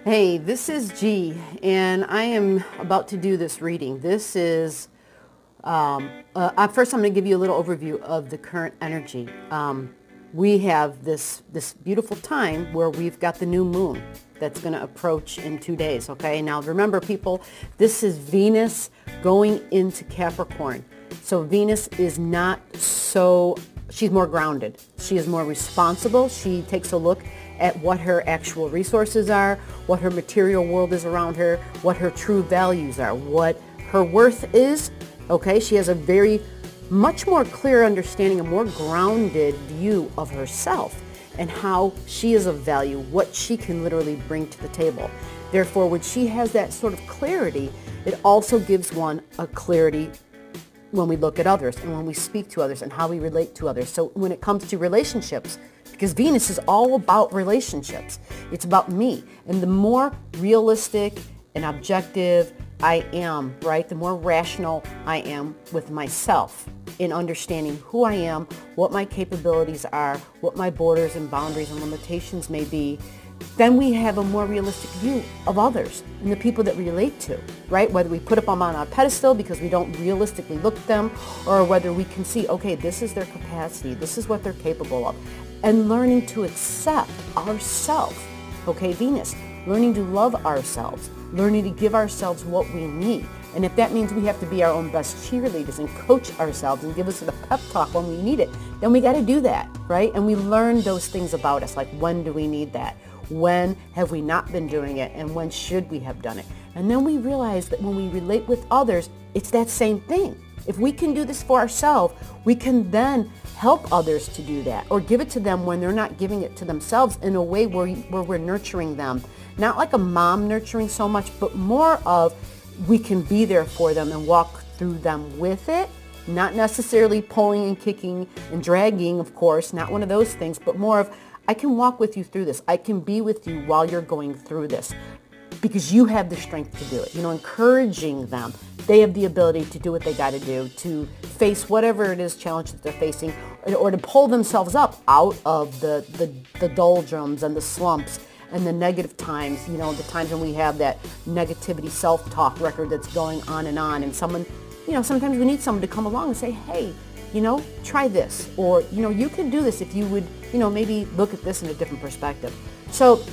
Hey, this is G, and I am about to do this reading. This is, first I'm going to give you a little overview of the current energy. We have this beautiful time where we've got the new moon that's going to approach in 2 days, okay? Now remember, people, this is Venus going into Capricorn. So Venus is not so, she's more grounded. She is more responsible. She takes a look at what her actual resources are, what her material world is around her, what her true values are, what her worth is. Okay, she has a very much more clear understanding, a more grounded view of herself and how she is of value, what she can literally bring to the table. Therefore, when she has that sort of clarity, it also gives one a clarity when we look at others and when we speak to others and how we relate to others. So when it comes to relationships, because Venus is all about relationships, it's about me. And the more realistic and objective I am, right, the more rational I am with myself in understanding who I am, what my capabilities are, what my borders and boundaries and limitations may be, then we have a more realistic view of others and the people that we relate to, right? Whether we put them on a pedestal because we don't realistically look at them, or whether we can see, okay, this is their capacity, this is what they're capable of. And learning to accept ourselves, okay, Venus, learning to love ourselves, learning to give ourselves what we need. And if that means we have to be our own best cheerleaders and coach ourselves and give us a pep talk when we need it, then we got to do that, right? And we learn those things about us, like when do we need that? When have we not been doing it? And when should we have done it? And then we realize that when we relate with others, it's that same thing. If we can do this for ourselves, we can then help others to do that or give it to them when they're not giving it to themselves in a way where we're nurturing them. Not like a mom nurturing so much, but more of we can be there for them and walk through them with it. Not necessarily pulling and kicking and dragging, of course, not one of those things, but more of I can walk with you through this. I can be with you while you're going through this because you have the strength to do it. You know, encouraging them. They have the ability to do what they got to do, to face whatever it is challenge that they're facing, or to pull themselves up out of the doldrums and the slumps and the negative times, you know, the times when we have that negativity self-talk record that's going on. And someone, you know, sometimes we need someone to come along and say, hey, you know, try this, or, you know, you can do this if you would, you know, maybe look at this in a different perspective. So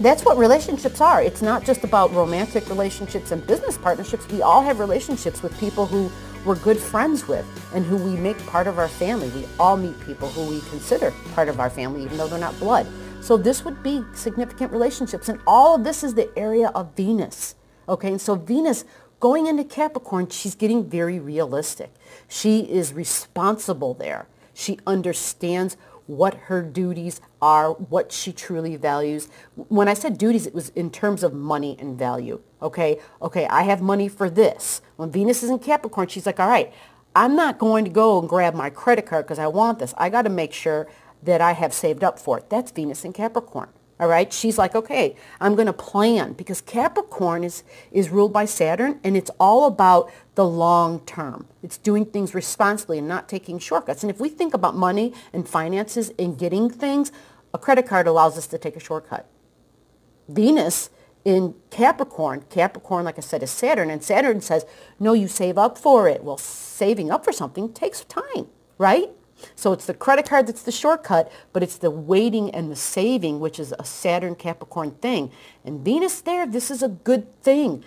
that's what relationships are. It's not just about romantic relationships and business partnerships. We all have relationships with people who we're good friends with and who we make part of our family. We all meet people who we consider part of our family, even though they're not blood. So this would be significant relationships. And all of this is the area of Venus. Okay, and so Venus going into Capricorn, she's getting very realistic. She is responsible there. She understands what her duties are, what she truly values. When I said duties, it was in terms of money and value. Okay, I have money for this. When Venus is in Capricorn, she's like, all right, I'm not going to go and grab my credit card because I want this. I got to make sure that I have saved up for it. That's Venus in Capricorn. All right, she's like, okay, I'm going to plan, because Capricorn is ruled by Saturn, and it's all about the long term. It's doing things responsibly and not taking shortcuts. And if we think about money and finances and getting things, a credit card allows us to take a shortcut. Venus in Capricorn, like I said, is Saturn, and Saturn says, no, you save up for it. Well, saving up for something takes time, right? So it's the credit card that's the shortcut, but it's the waiting and the saving, which is a Saturn Capricorn thing. And Venus there, this is a good thing.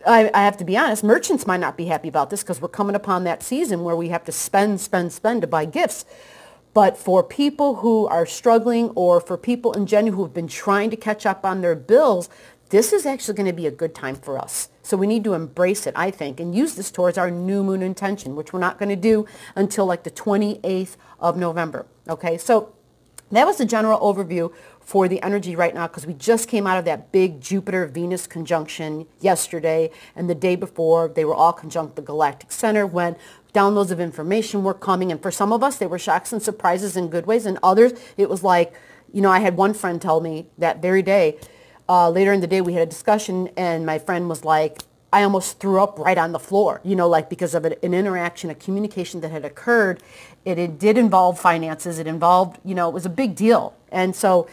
I have to be honest, merchants might not be happy about this because we're coming upon that season where we have to spend to buy gifts. But for people who are struggling, or for people in general who have been trying to catch up on their bills, this is actually going to be a good time for us. So we need to embrace it, I think, and use this towards our new moon intention, which we're not going to do until like the 28th of November. Okay, so that was the general overview for the energy right now, because we just came out of that big Jupiter-Venus conjunction yesterday, and the day before they were all conjunct the galactic center when downloads of information were coming. And for some of us, they were shocks and surprises in good ways, and others, it was like, you know, I had one friend tell me that very day, later in the day we had a discussion, and my friend was like, I almost threw up right on the floor, you know, like because of an interaction, a communication that had occurred. It did involve finances. It involved, you know, it was a big deal. And so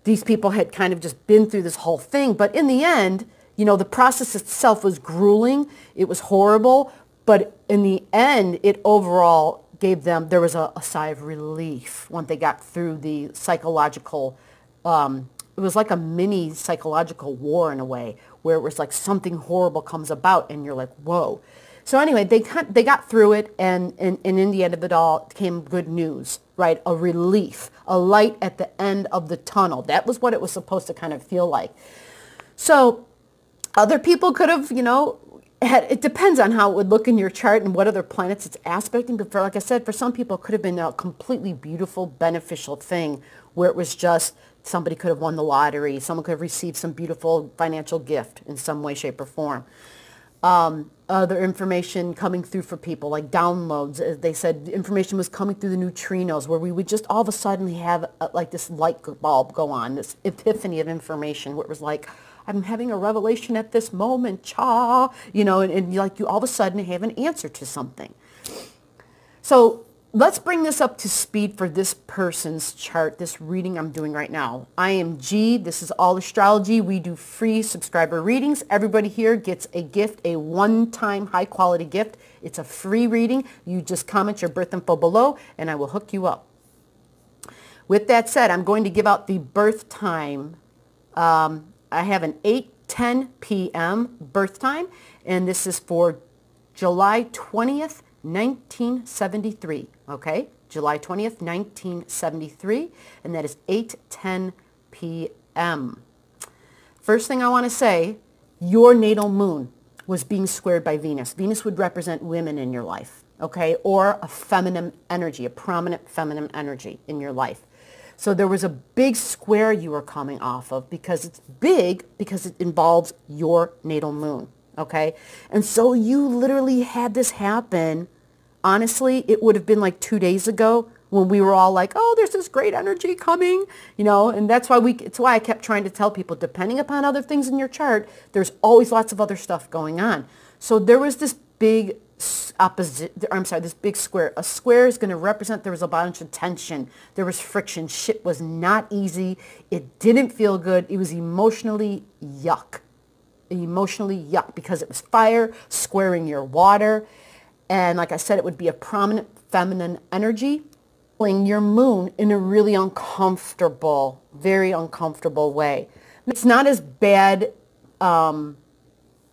these people had kind of just been through this whole thing. But in the end, you know, the process itself was grueling. It was horrible. But in the end, it overall gave them, there was a sigh of relief when they got through the psychological, it was like a mini psychological war in a way, where it was like something horrible comes about and you're like, whoa. So anyway, they got through it, and in the end of it all came good news, right? A relief, a light at the end of the tunnel. That was what it was supposed to kind of feel like. So other people could have, you know, it depends on how it would look in your chart and what other planets it's aspecting. But for, like I said, for some people, it could have been a completely beautiful, beneficial thing where it was just somebody could have won the lottery. Someone could have received some beautiful financial gift in some way, shape, or form. Other information coming through for people, like downloads. As they said, information was coming through the neutrinos, where we would just all of a sudden have like this light bulb go on, this epiphany of information, where it was like, I'm having a revelation at this moment, cha, you know, and like you all of a sudden have an answer to something. So let's bring this up to speed for this person's chart, this reading I'm doing right now. I am G. This is All Astrology. We do free subscriber readings. Everybody here gets a gift, a one-time high-quality gift. It's a free reading. You just comment your birth info below, and I will hook you up. With that said, I'm going to give out the birth time. I have an 8:10 p.m. birth time, and this is for July 20th, 1973, okay? July 20th, 1973, and that is 8:10 p.m. First thing I want to say, your natal moon was being squared by Venus. Venus would represent women in your life, okay? Or a feminine energy, a prominent feminine energy in your life. So there was a big square you were coming off of, because it's big because it involves your natal moon, okay? And so you literally had this happen. Honestly, it would have been like 2 days ago when we were all like, oh, there's this great energy coming, you know, and that's why it's why I kept trying to tell people, depending upon other things in your chart, there's always lots of other stuff going on. So there was this big this big square. A square is going to represent there was a bunch of tension. There was friction. Shit was not easy. It didn't feel good. It was emotionally yuck. Emotionally yuck, because it was fire squaring your water. And like I said, it would be a prominent feminine energy pulling your moon in a really uncomfortable, very uncomfortable way. It's not as bad.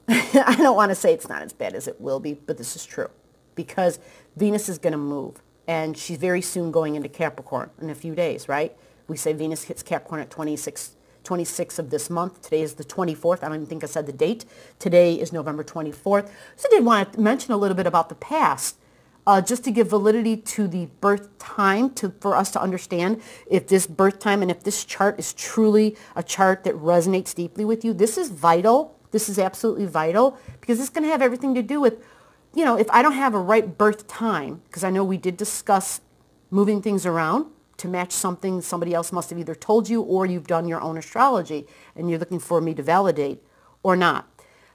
I don't want to say it's not as bad as it will be, but this is true, because Venus is going to move, and she's very soon going into Capricorn in a few days, right? We say Venus hits Capricorn at 26 of this month. Today is the 24th. I don't even think I said the date. Today is November 24th. So I did want to mention a little bit about the past, just to give validity to the birth time, for us to understand if this birth time and if this chart is truly a chart that resonates deeply with you. This is vital. This is absolutely vital, because it's going to have everything to do with, you know, if I don't have a right birth time, because I know we did discuss moving things around to match something somebody else must have either told you, or you've done your own astrology and you're looking for me to validate or not.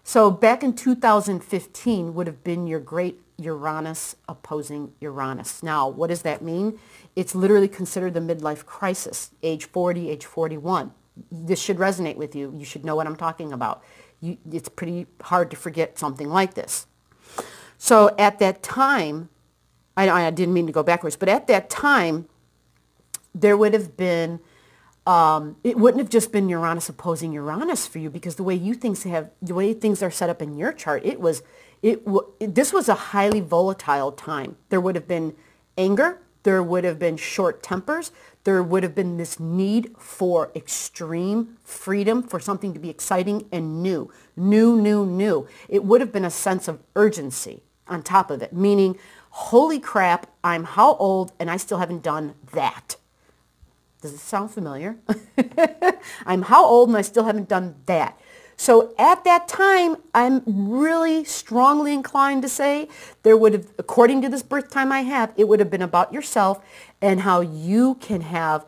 So back in 2015 would have been your great Uranus opposing Uranus. Now, what does that mean? It's literally considered the midlife crisis, age 40, age 41. This should resonate with you. You should know what I'm talking about. It's pretty hard to forget something like this. So at that time, I didn't mean to go backwards, but at that time, there would have been, it wouldn't have just been Uranus opposing Uranus for you, because the way things are set up in your chart, this was a highly volatile time. There would have been anger. There would have been short tempers. There would have been this need for extreme freedom, for something to be exciting and new. New. It would have been a sense of urgency on top of it, meaning, holy crap, I'm how old and I still haven't done that. Does it sound familiar? I'm how old and I still haven't done that. So at that time, I'm really strongly inclined to say there would have, according to this birth time I have, it would have been about yourself and how you can have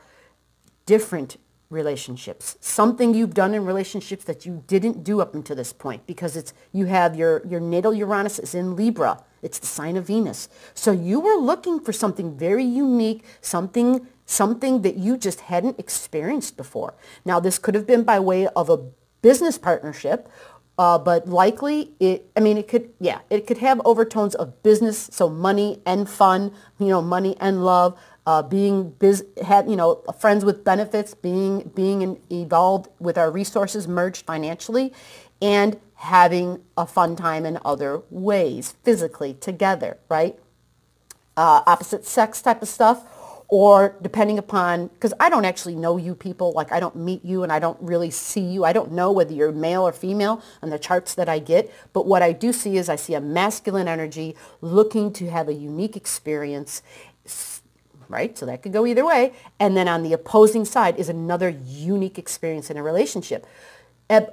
different relationships. Something you've done in relationships that you didn't do up until this point, because you have your natal Uranus is in Libra. It's the sign of Venus. So you were looking for something very unique, something something that you just hadn't experienced before. Now, this could have been by way of a business partnership, but likely it could have overtones of business, so money and fun, money and love, friends with benefits, being involved with our resources merged financially, and having a fun time in other ways, physically together, right? Opposite sex type of stuff, or depending upon, because I don't actually know you people, like I don't meet you and I don't really see you. I don't know whether you're male or female on the charts that I get, but what I do see is I see a masculine energy looking to have a unique experience, right? So that could go either way. And then on the opposing side is another unique experience in a relationship.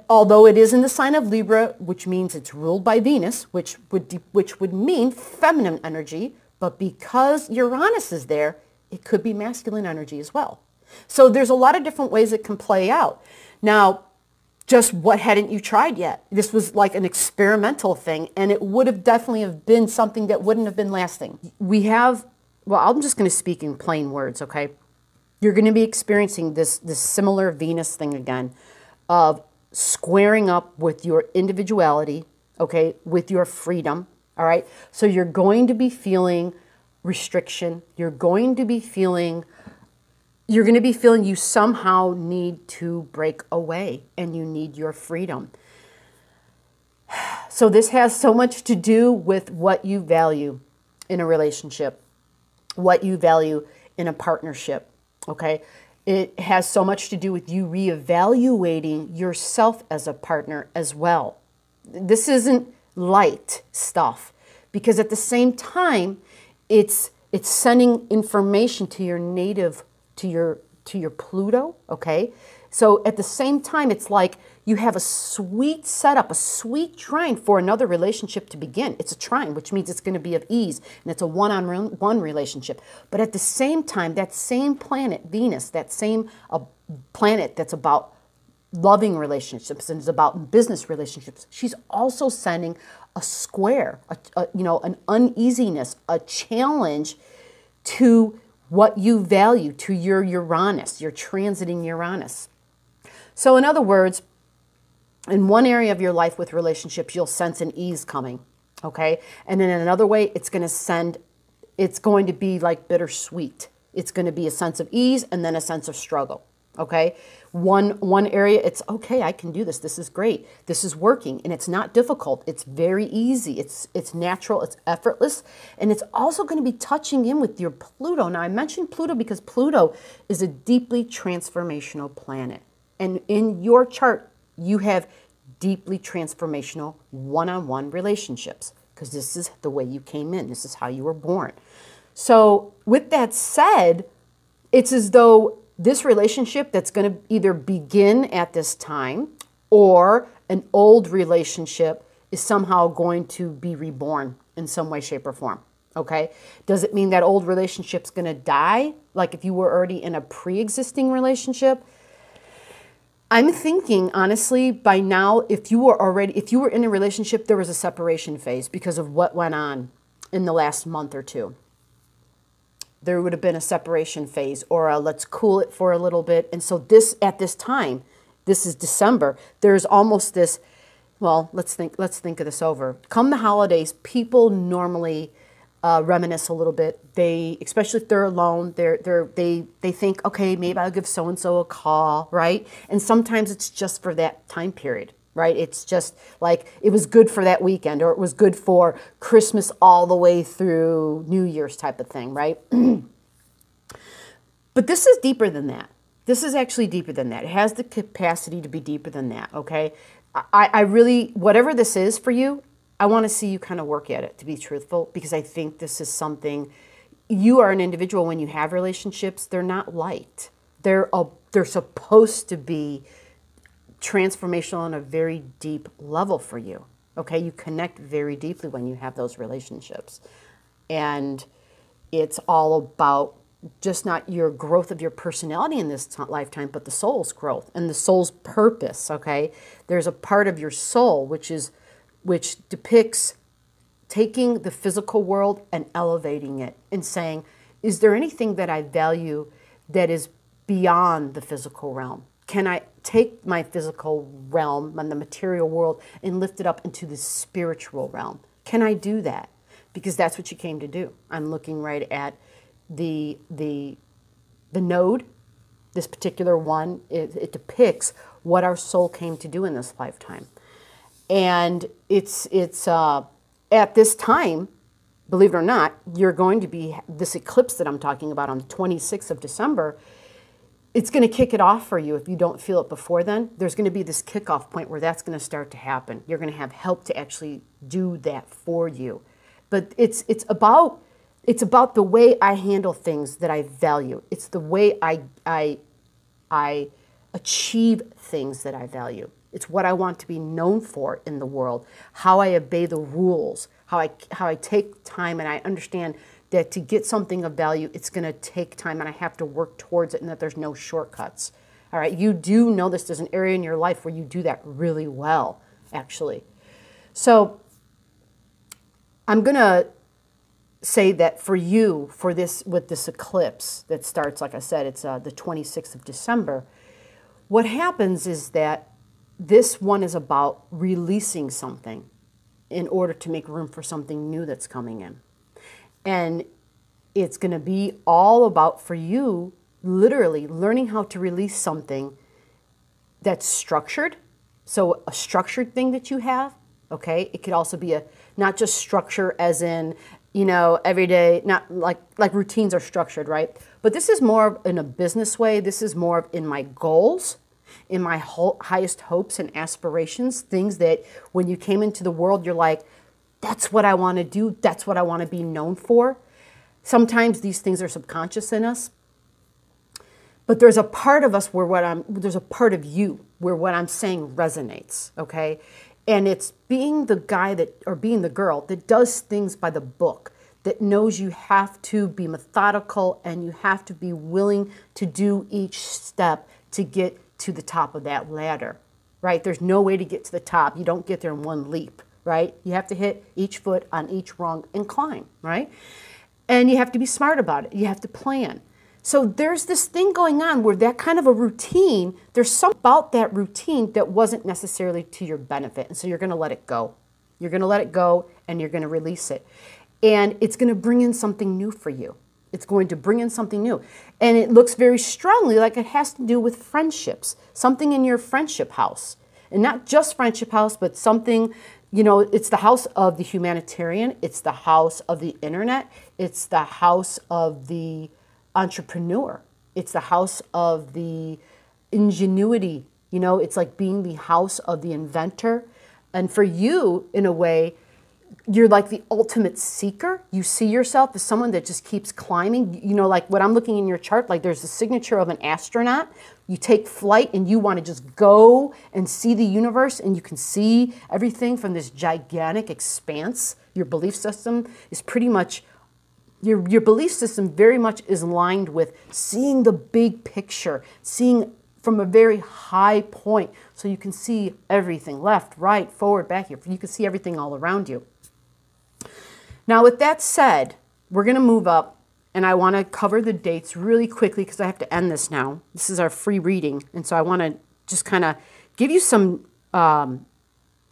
Although it is in the sign of Libra, which means it's ruled by Venus, which would mean feminine energy, but because Uranus is there, it could be masculine energy as well. So there's a lot of different ways it can play out. Now, just what hadn't you tried yet? This was like an experimental thing, and it would have definitely have been something that wouldn't have been lasting. I'm just going to speak in plain words, okay? You're going to be experiencing this similar Venus thing again of squaring up with your individuality, okay, with your freedom, all right? So you're going to be feeling restriction. You're going to be feeling you somehow need to break away and you need your freedom. So this has so much to do with what you value in a relationship, what you value in a partnership, okay? It has so much to do with you reevaluating yourself as a partner as well. This isn't light stuff, because at the same time, it's sending information to your native, to your Pluto, okay? So at the same time, it's like you have a sweet setup, a sweet trine for another relationship to begin. It's a trine, which means it's going to be of ease, and it's a one-on-one relationship. But at the same time, that same planet, Venus, that same planet that's about loving relationships and is about business relationships, she's also sending a square, an uneasiness, a challenge to what you value, to your Uranus, your transiting Uranus. So in other words, in one area of your life with relationships, you'll sense an ease coming, okay? And then in another way, it's going to be like bittersweet. It's going to be a sense of ease and then a sense of struggle, okay? One area, it's okay, I can do this. This is great. This is working, and it's not difficult. It's very easy. It's natural. It's effortless, and it's also going to be touching in with your Pluto. Now, I mentioned Pluto because Pluto is a deeply transformational planet, and in your chart, you have deeply transformational one-on-one relationships because this is the way you came in. This is how you were born. So, with that said, it's as though this relationship that's going to either begin at this time or an old relationship is somehow going to be reborn in some way, shape, or form, okay? Does it mean that old relationship's going to die? Like if you were already in a pre-existing relationship? I'm thinking, honestly, by now, if you were in a relationship, there was a separation phase because of what went on in the last month or two. There would have been a separation phase or a let's cool it for a little bit. And so at this time, this is December, there's almost this, well, let's think of this over. Come the holidays, people normally reminisce a little bit. Especially if they're alone, they think, okay, maybe I'll give so-and-so a call, right? And sometimes it's just for that time period, right? It's just like it was good for that weekend or it was good for Christmas all the way through New Year's type of thing, right? But this is deeper than that. This is actually deeper than that. It has the capacity to be deeper than that, okay? I really, whatever this is for you, I want to see you kind of work at it, to be truthful, because I think this is something, you are an individual when you have relationships, they're not light. They're supposed to be transformational on a very deep level for you, okay? You connect very deeply when you have those relationships. And it's all about just not your growth of your personality in this lifetime, but the soul's growth and the soul's purpose, okay? There's a part of your soul which depicts taking the physical world and elevating it and saying, is there anything that I value that is beyond the physical realm? Can I take my physical realm and the material world and lift it up into the spiritual realm? Can I do that? Because that's what you came to do. I'm looking right at the node. This particular one, it depicts what our soul came to do in this lifetime. And it's at this time, believe it or not, you're going to be, this eclipse that I'm talking about on the 26th of December, it's going to kick it off for you if you don't feel it before then. There's going to be this kickoff point where that's going to start to happen. You're going to have help to actually do that for you. But it's about the way I handle things that I value. It's the way I achieve things that I value. It's what I want to be known for in the world, how I obey the rules, how I take time, and I understand that to get something of value, it's going to take time and I have to work towards it and that there's no shortcuts. All right, you do know this. There's an area in your life where you do that really well, actually. So I'm going to say that for you, for this, with this eclipse that starts, like I said, it's the 26th of December, what happens is that this one is about releasing something in order to make room for something new that's coming in. And it's going to be all about, for you, literally learning how to release something that's structured. So a structured thing that you have, okay? It could also be not just structure as in, you know, every day, not like routines are structured, right? But this is more in a business way. This is more in my goals, in my highest hopes and aspirations, things that when you came into the world, you're like, that's what I want to do. That's what I want to be known for. Sometimes these things are subconscious in us, but there's a part of us where there's a part of you where what I'm saying resonates, okay? And it's being the guy or being the girl that does things by the book, that knows you have to be methodical and you have to be willing to do each step to get to the top of that ladder, right? There's no way to get to the top. You don't get there in one leap, right? You have to hit each foot on each rung and climb, right? And you have to be smart about it. You have to plan. So there's this thing going on where that kind of a routine, there's something about that routine that wasn't necessarily to your benefit. And so you're going to let it go. You're going to let it go and you're going to release it. And it's going to bring in something new for you. It's going to bring in something new. And it looks very strongly like it has to do with friendships, something in your friendship house. And not just friendship house, but something, you know, it's the house of the humanitarian. It's the house of the internet. It's the house of the entrepreneur. It's the house of the ingenuity. You know, it's like being the house of the inventor. And for you, in a way, you're like the ultimate seeker. You see yourself as someone that just keeps climbing. You know, like what I'm looking in your chart, like there's the signature of an astronaut. You take flight and you want to just go and see the universe, and you can see everything from this gigantic expanse. Your belief system is pretty much, your belief system very much is aligned with seeing the big picture, seeing from a very high point, so you can see everything, left, right, forward, back here. You can see everything all around you. Now, with that said, we're going to move up, and I want to cover the dates really quickly because I have to end this now. This is our free reading, and so I want to just kind of give you something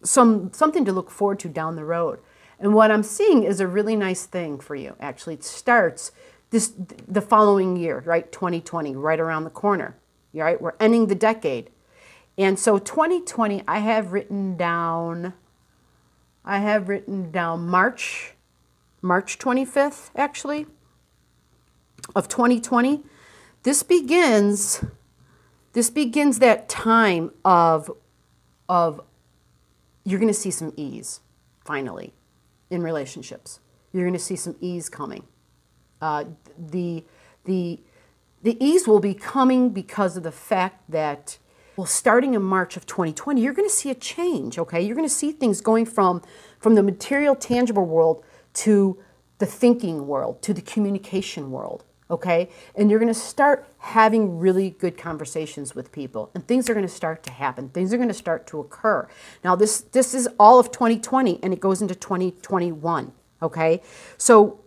to look forward to down the road. And what I'm seeing is a really nice thing for you. Actually, it starts the following year, right? 2020, right around the corner. All right, we're ending the decade. And so 2020, I have written down March 25th, actually, of 2020. This begins that time of you're going to see some ease, finally, in relationships. You're going to see some ease coming. The ease will be coming because of the fact that, well, starting in March of 2020, you're going to see a change, okay? You're going to see things going from the material, tangible world to the thinking world, to the communication world, okay? And you're going to start having really good conversations with people, and things are going to start to happen. Things are going to start to occur. Now, this is all of 2020, and it goes into 2021, okay? So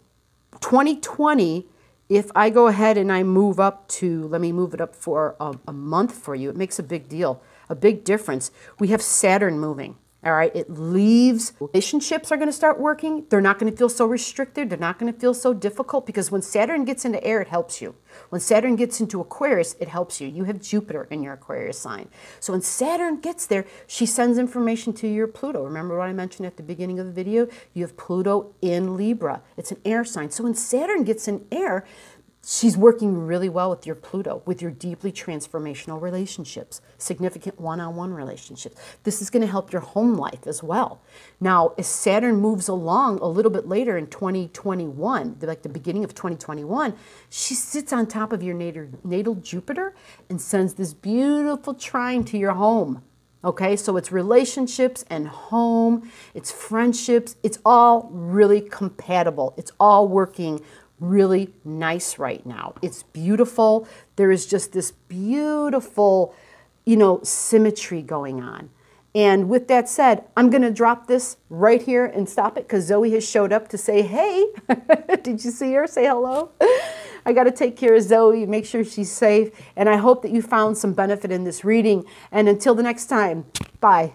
2020 If I go ahead and I move up to, let me move it up for a month for you, it makes a big deal, a big difference. We have Saturn moving. All right, it leaves, relationships are going to start working. They're not going to feel so restricted. They're not going to feel so difficult, because when Saturn gets into air, it helps you. When Saturn gets into Aquarius, it helps you. You have Jupiter in your Aquarius sign. So when Saturn gets there, she sends information to your Pluto. Remember what I mentioned at the beginning of the video? You have Pluto in Libra. It's an air sign. So when Saturn gets in air, she's working really well with your Pluto, with your deeply transformational relationships, significant one-on-one relationships. This is going to help your home life as well. Now, as Saturn moves along a little bit later in 2021, like the beginning of 2021, she sits on top of your natal Jupiter and sends this beautiful trine to your home. Okay, so it's relationships and home, it's friendships, it's all really compatible. It's all working really nice right now. It's beautiful. There is just this beautiful, symmetry going on. And with that said, I'm going to drop this right here and stop it, because Zoe has showed up to say, hey, did you see her? Say hello. I got to take care of Zoe, make sure she's safe. And I hope that you found some benefit in this reading. And until the next time, bye.